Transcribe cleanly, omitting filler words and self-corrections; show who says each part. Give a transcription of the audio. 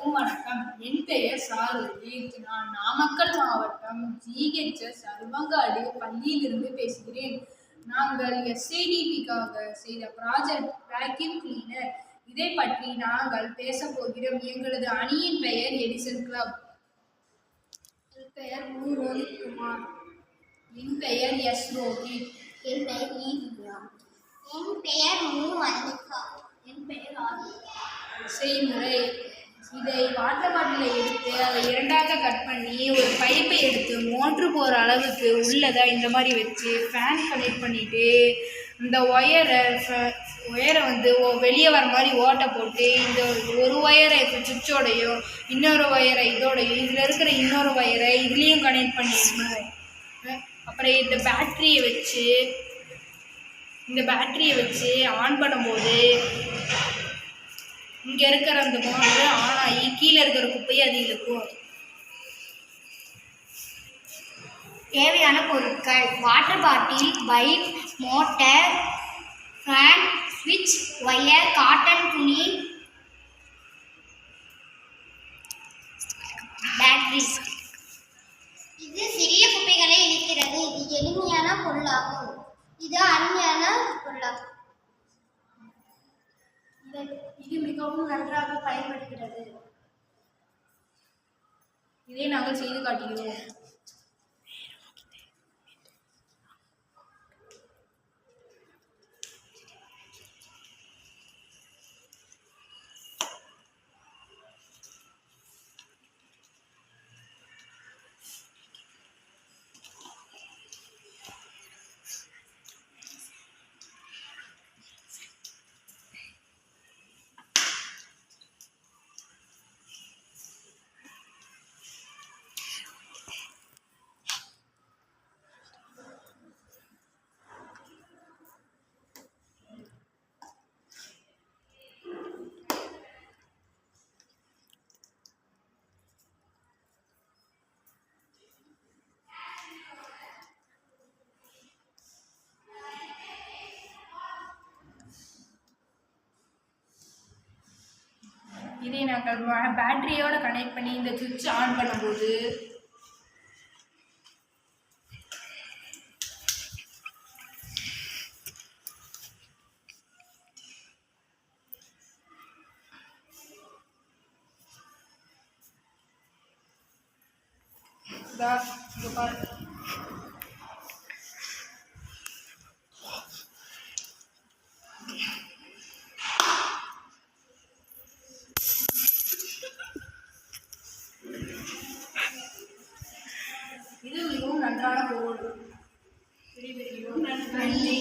Speaker 1: அனைவருக்கும் வணக்கம். என் பெயர் சாருதி. நான் நாமக்கல் மாவட்டம் ஜிஹெச்எஸ் அருவங்காடு பள்ளியிலிருந்து பேசுகிறேன். நாங்கள் SIDPக்காக செய்த ப்ராஜெக்ட் வேக்யூம் கிளீனர். இதை பற்றி நாங்கள் பேச போகிறோம். எங்களது அணியின் பெயர் எடிசன் கிளப்.
Speaker 2: என் பெயர் மு ரோஹித்குமார்.
Speaker 1: என் பெயர் எஸ் ரோஹித்.
Speaker 2: என் பெயர் இ வித்யா. என் பெயர் மு மல்லிகா. என் பெயர் ஆதித்யா.
Speaker 1: செய்முறை: இதை வாட்டர் பாட்டிலை எடுத்து அதை இரண்டாக கட் பண்ணி ஒரு பைப்பை எடுத்து மோட்ரு போகிற அளவுக்கு உள்ளதை இந்த மாதிரி வச்சு ஃபேன் கனெக்ட் பண்ணிவிட்டு இந்த ஒயரை வெளியே வர மாதிரி ஓட்டை போட்டு இந்த ஒரு ஒயரை சுவிட்சோடையும் இன்னொரு ஒயரை இதோடையும் இதில் இருக்கிற இன்னொரு ஒயரை இதுலேயும் கனெக்ட் பண்ணிடணும். அப்புறம் இந்த பேட்டரியை வச்சு ஆன் பண்ணும்போது இங்கே இருக்கிற அந்த மோட்டரு ஆன் ஆகி கீழே இருக்கிற குப்பையை அது இழுக்கும்.
Speaker 2: தேவையான பொருட்கள்: water bottle, pipe, motor, fan, ஸ்விட்ச், ஒயர், காட்டன் துணி, பேட்டரி. இது சிறிய குப்பைகளை இழுக்கிறது. இது எளிமையான பொருளாகும். இது அருமையான பொருளாகும். இது மிகவும் நன்றாக பயன்படுகிறது.
Speaker 1: இதை நாங்கள் செய்து காட்டுகிறோம். இதை நாங்கள் பேட்டரியோடு கனெக்ட் பண்ணி இந்த சுவிட்ச் ஆன் பண்ணும்போது இது மிகவும் நன்றான பொருள். நன்றி.